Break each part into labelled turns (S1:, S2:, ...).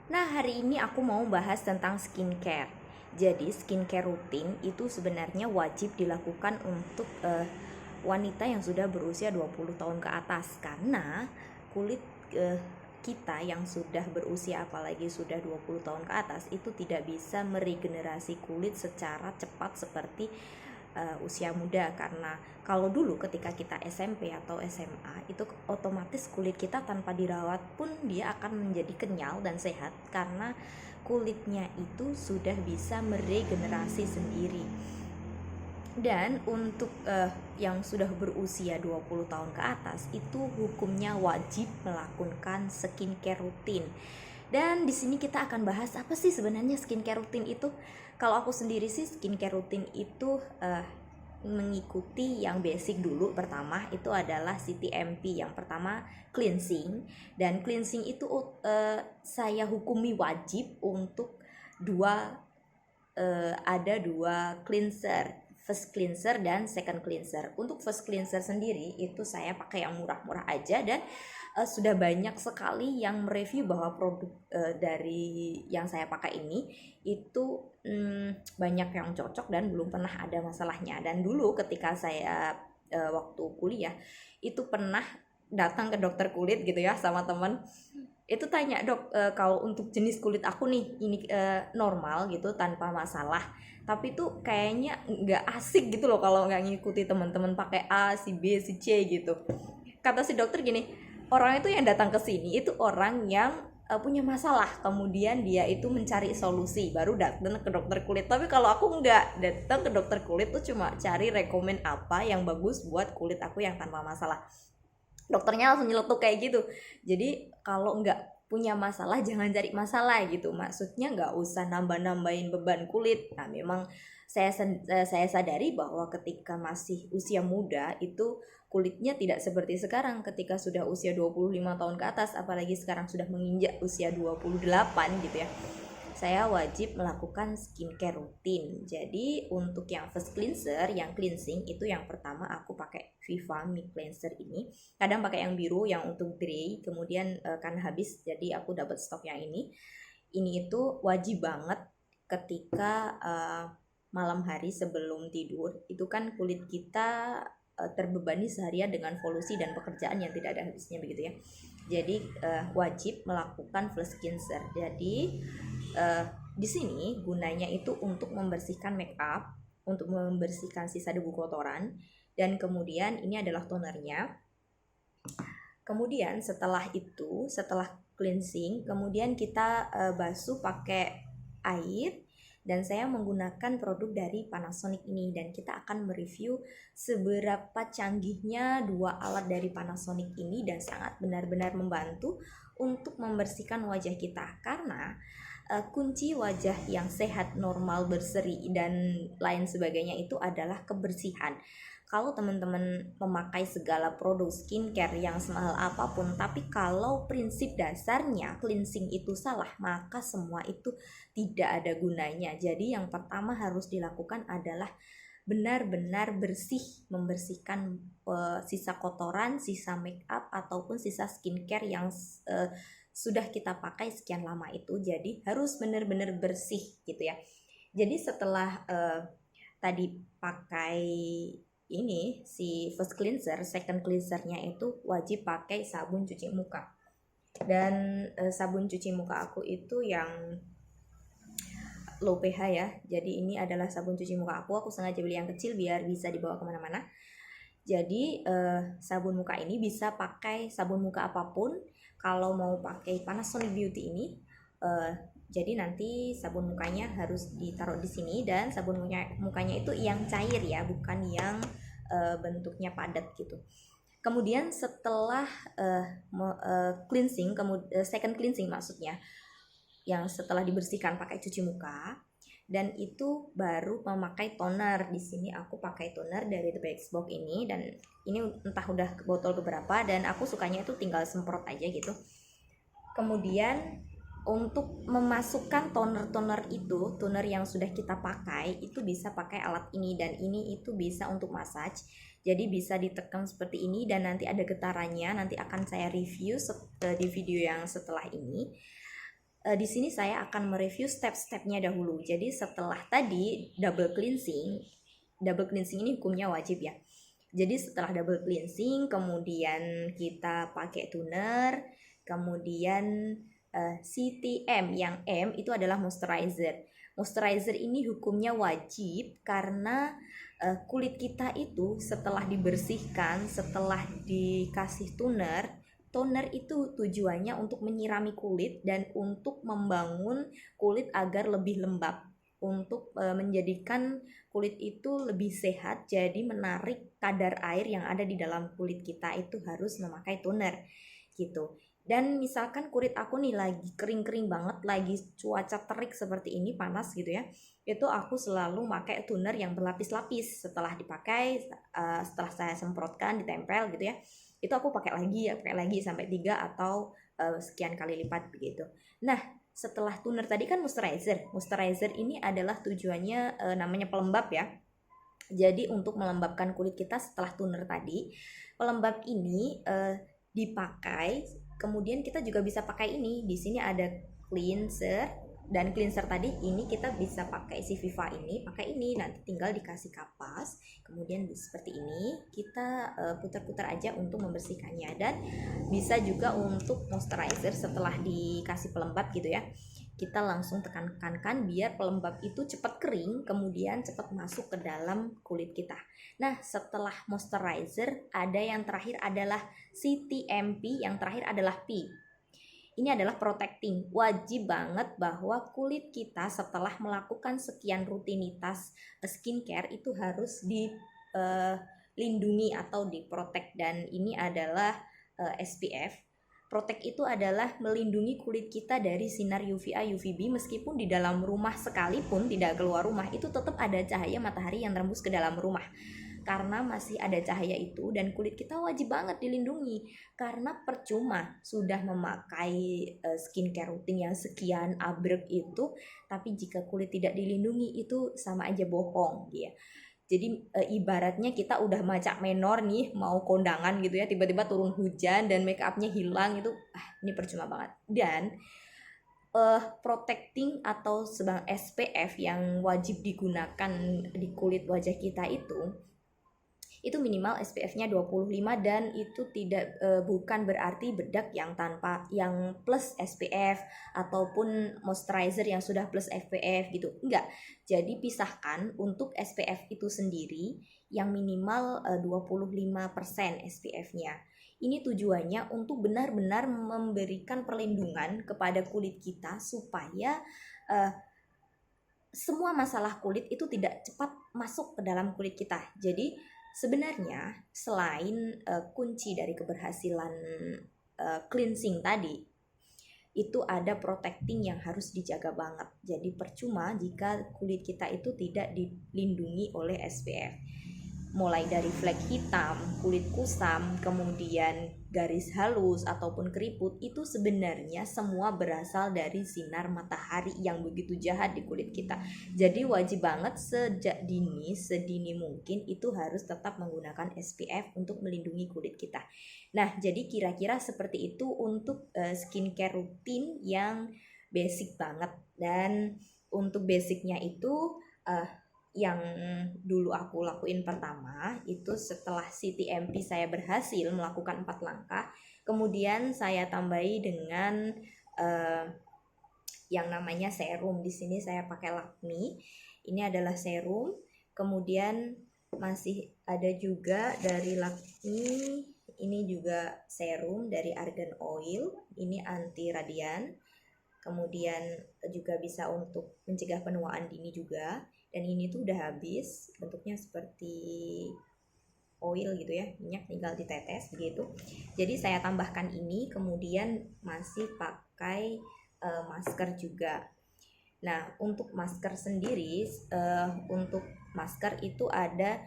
S1: Nah, hari ini aku mau bahas tentang skincare. Jadi, skincare rutin itu sebenarnya wajib dilakukan untuk wanita yang sudah berusia 20 tahun ke atas, karena kulit kita yang sudah berusia, apalagi sudah 20 tahun ke atas, itu tidak bisa meregenerasi kulit secara cepat seperti usia muda. Karena kalau dulu ketika kita SMP atau SMA itu otomatis kulit kita tanpa dirawat pun dia akan menjadi kenyal dan sehat, karena kulitnya itu sudah bisa meregenerasi sendiri. Dan untuk yang sudah berusia 20 tahun ke atas itu hukumnya wajib melakukan skincare rutin. Dan di sini kita akan bahas apa sih sebenarnya skincare rutin itu. Kalau aku sendiri sih skincare rutin itu mengikuti yang basic dulu. Pertama itu adalah CTMP. Yang pertama cleansing, dan cleansing itu saya hukumi wajib untuk ada dua cleanser, first cleanser dan second cleanser. Untuk first cleanser sendiri itu saya pakai yang murah-murah aja, dan sudah banyak sekali yang mereview bahwa produk dari yang saya pakai ini itu banyak yang cocok dan belum pernah ada masalahnya. Dan dulu ketika saya waktu kuliah itu pernah datang ke dokter kulit gitu ya sama teman, itu tanya, dok, kalau untuk jenis kulit aku nih ini normal gitu tanpa masalah, tapi tuh kayaknya nggak asik gitu loh kalau nggak ngikuti teman-teman pakai A, si B, si C gitu. Kata si dokter gini, orang itu yang datang ke sini itu orang yang punya masalah, kemudian dia itu mencari solusi baru datang ke dokter kulit. Tapi kalau aku nggak datang ke dokter kulit tuh cuma cari rekomen apa yang bagus buat kulit aku yang tanpa masalah. Dokternya langsung nyeletuk kayak gitu. Jadi kalau nggak punya masalah jangan cari masalah gitu, maksudnya nggak usah nambah-nambahin beban kulit. Nah, memang saya sadari bahwa ketika masih usia muda itu kulitnya tidak seperti sekarang ketika sudah usia 25 tahun ke atas, apalagi sekarang sudah menginjak usia 28 gitu ya. Saya wajib melakukan skincare rutin. Jadi untuk yang first cleanser, yang cleansing itu yang pertama aku pakai Viva Me Cleanser ini. Kadang pakai yang biru yang untuk grey, kemudian kan habis jadi aku dapat stok yang ini. Ini itu wajib banget ketika malam hari sebelum tidur. Itu kan kulit kita terbebani seharian dengan polusi dan pekerjaan yang tidak ada habisnya begitu ya. Jadi wajib melakukan first cleanser. Jadi di sini gunanya itu untuk membersihkan make up, untuk membersihkan sisa debu kotoran, dan kemudian ini adalah tonernya. Kemudian setelah itu, setelah cleansing, kemudian kita basuh pakai air, dan saya menggunakan produk dari Panasonic ini, dan kita akan mereview seberapa canggihnya dua alat dari Panasonic ini dan sangat benar-benar membantu untuk membersihkan wajah kita. Karena kunci wajah yang sehat, normal, berseri dan lain sebagainya itu adalah kebersihan. Kalau teman-teman memakai segala produk skincare yang semahal apapun, tapi kalau prinsip dasarnya cleansing itu salah, maka semua itu tidak ada gunanya. Jadi yang pertama harus dilakukan adalah benar-benar bersih, membersihkan sisa kotoran, sisa make up ataupun sisa skincare yang sudah kita pakai sekian lama itu. Jadi harus benar-benar bersih gitu ya. Jadi setelah tadi pakai ini si first cleanser, second cleansernya itu wajib pakai sabun cuci muka. Dan sabun cuci muka aku itu yang low pH ya. Jadi ini adalah sabun cuci muka aku sengaja beli yang kecil biar bisa dibawa kemana-mana. Jadi sabun muka ini bisa pakai sabun muka apapun. Kalau mau pakai Panasonic Beauty ini, jadi nanti sabun mukanya harus ditaruh di sini, dan sabun mukanya itu yang cair ya, bukan yang bentuknya padat gitu. Kemudian setelah cleansing, second cleansing maksudnya, yang setelah dibersihkan pakai cuci muka, dan itu baru memakai toner. Di sini aku pakai toner dari The Base Box ini, dan ini entah udah botol keberapa, dan aku sukanya itu tinggal semprot aja gitu. Kemudian untuk memasukkan toner itu, toner yang sudah kita pakai itu bisa pakai alat ini, dan ini itu bisa untuk massage. Jadi bisa ditekan seperti ini dan nanti ada getarannya. Nanti akan saya review di video yang setelah ini. di sini saya akan mereview step-stepnya dahulu. Jadi setelah tadi double cleansing ini hukumnya wajib ya. Jadi setelah double cleansing, kemudian kita pakai toner, kemudian CTM, yang M itu adalah moisturizer. Moisturizer ini hukumnya wajib karena kulit kita itu setelah dibersihkan, setelah dikasih toner itu tujuannya untuk menyirami kulit dan untuk membangun kulit agar lebih lembab, untuk menjadikan kulit itu lebih sehat. Jadi menarik kadar air yang ada di dalam kulit kita itu harus memakai toner gitu. Dan misalkan kulit aku nih lagi kering-kering banget, lagi cuaca terik seperti ini, panas gitu ya, itu aku selalu pakai toner yang berlapis-lapis. Setelah dipakai, setelah saya semprotkan, ditempel gitu ya, itu aku pakai lagi sampai 3 atau sekian kali lipat begitu. Nah, setelah toner tadi kan moisturizer ini adalah tujuannya namanya pelembab ya. Jadi untuk melembabkan kulit kita setelah toner tadi, pelembab ini dipakai. Kemudian kita juga bisa pakai ini. Di sini ada cleanser, dan cleanser tadi ini kita bisa pakai si Viva ini, pakai ini nanti tinggal dikasih kapas, kemudian seperti ini kita putar-putar aja untuk membersihkannya. Dan bisa juga untuk moisturizer setelah dikasih pelembab gitu ya, kita langsung tekan-tekankan biar pelembab itu cepat kering, kemudian cepat masuk ke dalam kulit kita. Nah, setelah moisturizer ada yang terakhir adalah CTMP, yang terakhir adalah P. Ini adalah protecting. Wajib banget bahwa kulit kita setelah melakukan sekian rutinitas skincare itu harus dilindungi atau diprotek, dan ini adalah SPF. Protect itu adalah melindungi kulit kita dari sinar UVA, UVB. Meskipun di dalam rumah sekalipun, tidak keluar rumah, itu tetap ada cahaya matahari yang tembus ke dalam rumah. Karena masih ada cahaya itu, dan kulit kita wajib banget dilindungi. Karena percuma sudah memakai skincare rutin yang sekian abrek itu, tapi jika kulit tidak dilindungi itu sama aja bohong ya. Jadi ibaratnya kita udah macak menor nih, mau kondangan gitu ya, tiba-tiba turun hujan dan make upnya hilang, itu ini percuma banget. Dan protecting atau sebang SPF yang wajib digunakan di kulit wajah kita itu minimal SPF-nya 25, dan itu bukan berarti bedak yang plus SPF ataupun moisturizer yang sudah plus SPF gitu. Enggak. Jadi pisahkan untuk SPF itu sendiri yang minimal 25% SPF-nya. Ini tujuannya untuk benar-benar memberikan perlindungan kepada kulit kita supaya semua masalah kulit itu tidak cepat masuk ke dalam kulit kita. Jadi sebenarnya selain kunci dari keberhasilan cleansing tadi, itu ada protecting yang harus dijaga banget. Jadi percuma jika kulit kita itu tidak dilindungi oleh SPF. Mulai dari flek hitam, kulit kusam, kemudian garis halus ataupun keriput, itu sebenarnya semua berasal dari sinar matahari yang begitu jahat di kulit kita. Jadi wajib banget sedini mungkin itu harus tetap menggunakan SPF untuk melindungi kulit kita. Nah, jadi kira-kira seperti itu untuk skincare rutin yang basic banget. Dan untuk basicnya itu yang dulu aku lakuin pertama itu setelah CTMP saya berhasil melakukan 4 langkah, kemudian saya tambahi dengan yang namanya serum. Di sini saya pakai Lakme. Ini adalah serum. Kemudian masih ada juga dari Lakme, ini juga serum dari Argan Oil, ini anti radian. Kemudian juga bisa untuk mencegah penuaan dini juga. Dan ini tuh udah habis, bentuknya seperti oil gitu ya, minyak tinggal ditetes begitu. Jadi saya tambahkan ini, kemudian masih pakai masker juga. Nah, untuk masker sendiri, untuk masker itu ada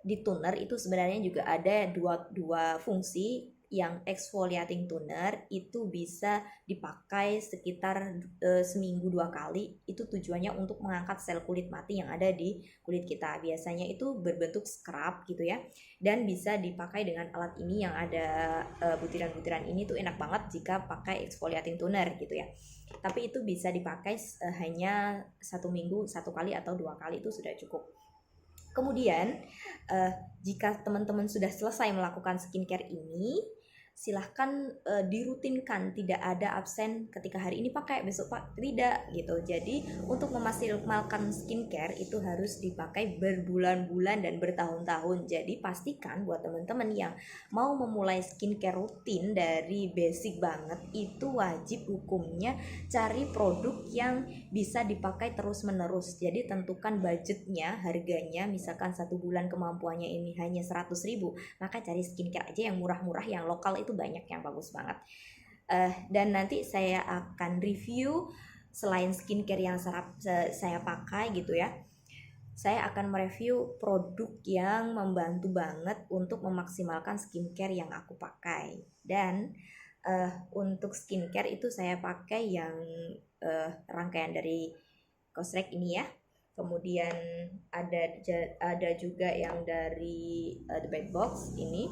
S1: di toner itu sebenarnya juga ada dua fungsi. yang exfoliating toner itu bisa dipakai sekitar seminggu 2 kali. Itu tujuannya untuk mengangkat sel kulit mati yang ada di kulit kita. Biasanya itu berbentuk scrub gitu ya, dan bisa dipakai dengan alat ini yang ada butiran-butiran ini tuh enak banget jika pakai exfoliating toner gitu ya. Tapi itu bisa dipakai hanya 1 minggu 1 kali atau 2 kali, itu sudah cukup. Kemudian jika teman-teman sudah selesai melakukan skincare ini, silahkan dirutinkan, tidak ada absen ketika hari ini pakai besok tidak gitu. Jadi untuk memaksimalkan skincare itu harus dipakai berbulan-bulan dan bertahun-tahun. Jadi pastikan buat teman-teman yang mau memulai skincare rutin dari basic banget, itu wajib hukumnya cari produk yang bisa dipakai terus-menerus. Jadi tentukan budgetnya, harganya, misalkan 1 bulan kemampuannya ini hanya 100.000, maka cari skincare aja yang murah-murah, yang lokal itu banyak yang bagus banget. Dan nanti saya akan review selain skincare yang saya pakai gitu ya, saya akan mereview produk yang membantu banget untuk memaksimalkan skincare yang aku pakai. Dan untuk skincare itu saya pakai yang rangkaian dari Cosrx ini ya. Kemudian ada juga yang dari The Bad Box ini.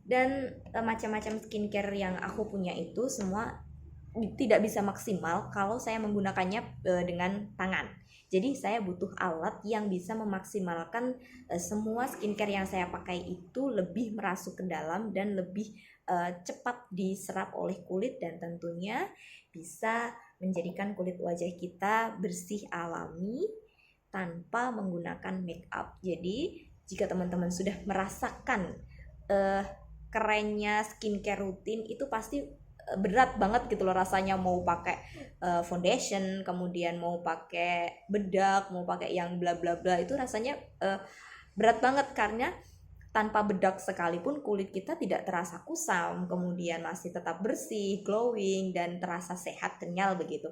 S1: Dan macam-macam skincare yang aku punya itu semua tidak bisa maksimal kalau saya menggunakannya dengan tangan. Jadi saya butuh alat yang bisa memaksimalkan semua skincare yang saya pakai itu lebih merasuk ke dalam dan lebih cepat diserap oleh kulit, dan tentunya bisa menjadikan kulit wajah kita bersih alami tanpa menggunakan make up. Jadi jika teman-teman sudah merasakan kerennya skincare rutin, itu pasti berat banget gitu loh rasanya, mau pakai foundation, kemudian mau pakai bedak, mau pakai yang bla bla bla, itu rasanya berat banget karena tanpa bedak sekalipun kulit kita tidak terasa kusam, kemudian masih tetap bersih, glowing, dan terasa sehat, kenyal begitu.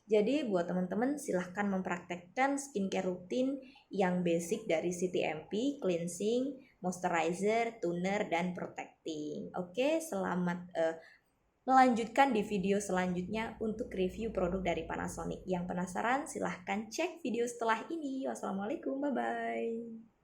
S1: Jadi buat teman-teman silahkan mempraktekkan skincare rutin yang basic dari CTMP, cleansing, moisturizer, toner, dan protecting. Oke, selamat melanjutkan di video selanjutnya untuk review produk dari Panasonic. Yang penasaran silahkan cek video setelah ini. Wassalamualaikum, bye-bye.